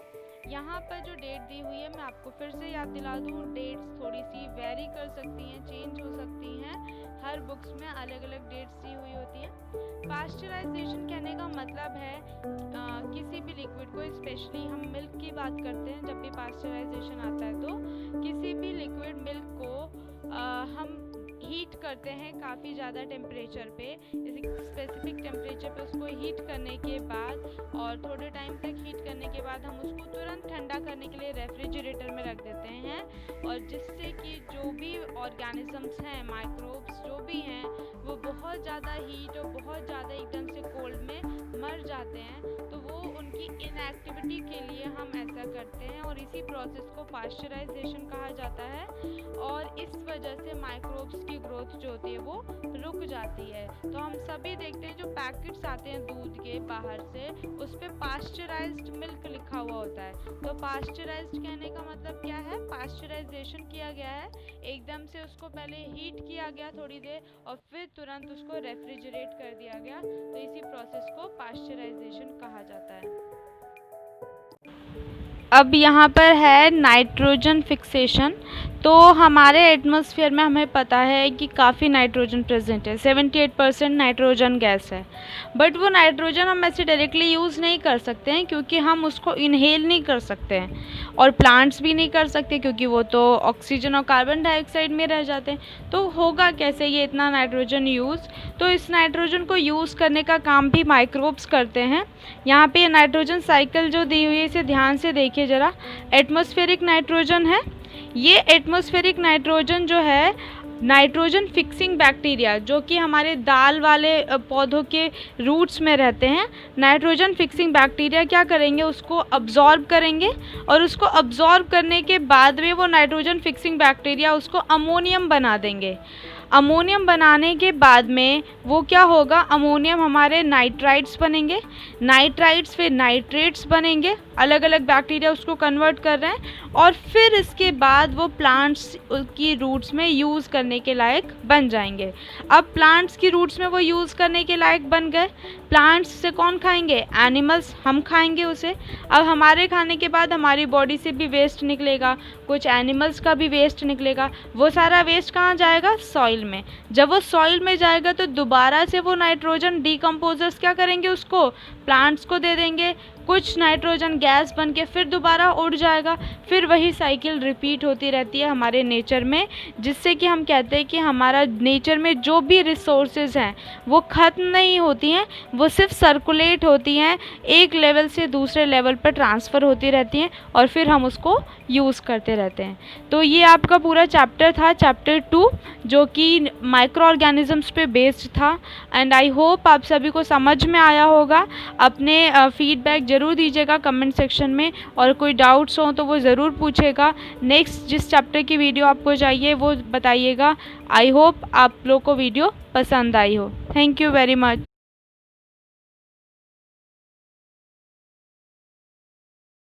यहाँ पर जो डेट दी हुई है मैं आपको फिर से याद दिला दूँ, डेट्स थोड़ी सी वेरी कर सकती हैं, चेंज हो सकती हैं, हर बुक्स में अलग अलग डेट्स दी हुई होती हैं। पास्चराइजेशन कहने का मतलब है किसी भी लिक्विड को, स्पेशली हम मिल्क की बात करते हैं जब भी पास्चराइजेशन आता है, तो किसी भी लिक्विड मिल्क को हम हीट करते हैं काफ़ी ज़्यादा टेम्परेचर पे, स्पेसिफिक टेम्परेचर पे उसको हीट करने के बाद और थोड़े टाइम तक हीट करने के बाद हम उसको तुरंत ठंडा करने के लिए रेफ्रिजरेटर में रख देते हैं, और जिससे कि जो भी ऑर्गेनिजम्स हैं, माइक्रोब्स जो भी हैं, वो बहुत ज़्यादा हीट और बहुत ज़्यादा एकदम से कोल्ड में मर जाते हैं। तो वो उनकी इनएक्टिविटी के लिए हम ऐसा करते हैं और इसी प्रोसेस को पास्चराइजेशन कहा जाता है, और इस वजह से माइक्रोब्स की ग्रोथ जो होती है वो रुक जाती है। तो हम सभी देखते हैं जो पैकेट्स आते हैं दूध के बाहर से, उस पर पास्चराइज्ड मिल्क लिखा हुआ होता है। तो पास्चराइज्ड कहने का मतलब क्या है, पास्चराइजेशन किया गया है, एकदम से उसको पहले हीट किया गया थोड़ी देर और फिर तुरंत उसको रेफ्रिजरेट कर दिया गया, तो इसी प्रोसेस को पास्चराइजेशन कहा जाता है। अब यहाँ पर है नाइट्रोजन फिक्सेशन। तो हमारे एटमॉस्फेयर में हमें पता है कि काफ़ी नाइट्रोजन प्रेजेंट है, 78% नाइट्रोजन गैस है, बट वो नाइट्रोजन हम ऐसे डायरेक्टली यूज़ नहीं कर सकते हैं क्योंकि हम उसको इनहेल नहीं कर सकते हैं, और प्लांट्स भी नहीं कर सकते क्योंकि वो तो ऑक्सीजन और कार्बन डाइऑक्साइड में रह जाते हैं। तो होगा कैसे ये इतना नाइट्रोजन यूज़, तो इस नाइट्रोजन को यूज़ करने का काम भी माइक्रोब्स करते हैं। यहाँ पे नाइट्रोजन साइकिल जो दी हुई है इसे ध्यान से देखिए ज़रा, एटमॉस्फेरिक नाइट्रोजन है, ये एटमॉस्फेरिक नाइट्रोजन जो है नाइट्रोजन फिक्सिंग बैक्टीरिया जो कि हमारे दाल वाले पौधों के रूट्स में रहते हैं, नाइट्रोजन फिक्सिंग बैक्टीरिया क्या करेंगे, उसको अब्जॉर्ब करेंगे, और उसको अब्जॉर्ब करने के बाद में वो नाइट्रोजन फिक्सिंग बैक्टीरिया उसको अमोनियम बना देंगे। अमोनियम बनाने के बाद में वो क्या होगा, अमोनियम हमारे नाइट्राइट्स बनेंगे, नाइट्राइट्स फिर नाइट्रेट्स बनेंगे, अलग अलग बैक्टीरिया उसको कन्वर्ट कर रहे हैं, और फिर इसके बाद वो प्लांट्स की रूट्स में यूज़ करने के लायक बन जाएंगे। अब प्लांट्स की रूट्स में वो यूज़ करने के लायक बन गए, प्लांट्स से कौन खाएंगे, एनिमल्स, हम खाएंगे उसे। अब हमारे खाने के बाद हमारी बॉडी से भी वेस्ट निकलेगा, कुछ एनिमल्स का भी वेस्ट निकलेगा, वो सारा वेस्ट कहाँ जाएगा, सॉइल में। जब वो सॉइल में जाएगा तो दोबारा से वो नाइट्रोजन डीकम्पोजर्स क्या करेंगे, उसको प्लांट्स को दे देंगे, कुछ नाइट्रोजन गैस बन के फिर दोबारा उड़ जाएगा, फिर वही साइकिल रिपीट होती रहती है हमारे नेचर में, जिससे कि हम कहते हैं कि हमारा नेचर में जो भी रिसोर्सेज हैं वो ख़त्म नहीं होती हैं, वो सिर्फ सर्कुलेट होती हैं, एक लेवल से दूसरे लेवल पर ट्रांसफ़र होती रहती हैं, और फिर हम उसको यूज़ करते रहते हैं। तो ये आपका पूरा चैप्टर था, चैप्टर 2, जो कि माइक्रो ऑर्गेनिजम्स पे बेस्ड था, एंड आई होप आप सभी को समझ में आया होगा। अपने फीडबैक ज़रूर दीजिएगा कमेंट सेक्शन में, और कोई डाउट्स हो तो वो ज़रूर पूछेगा। नेक्स्ट जिस चैप्टर की वीडियो आपको चाहिए वो बताइएगा। आई होप आप लोग को वीडियो पसंद आई हो। Thank you very much.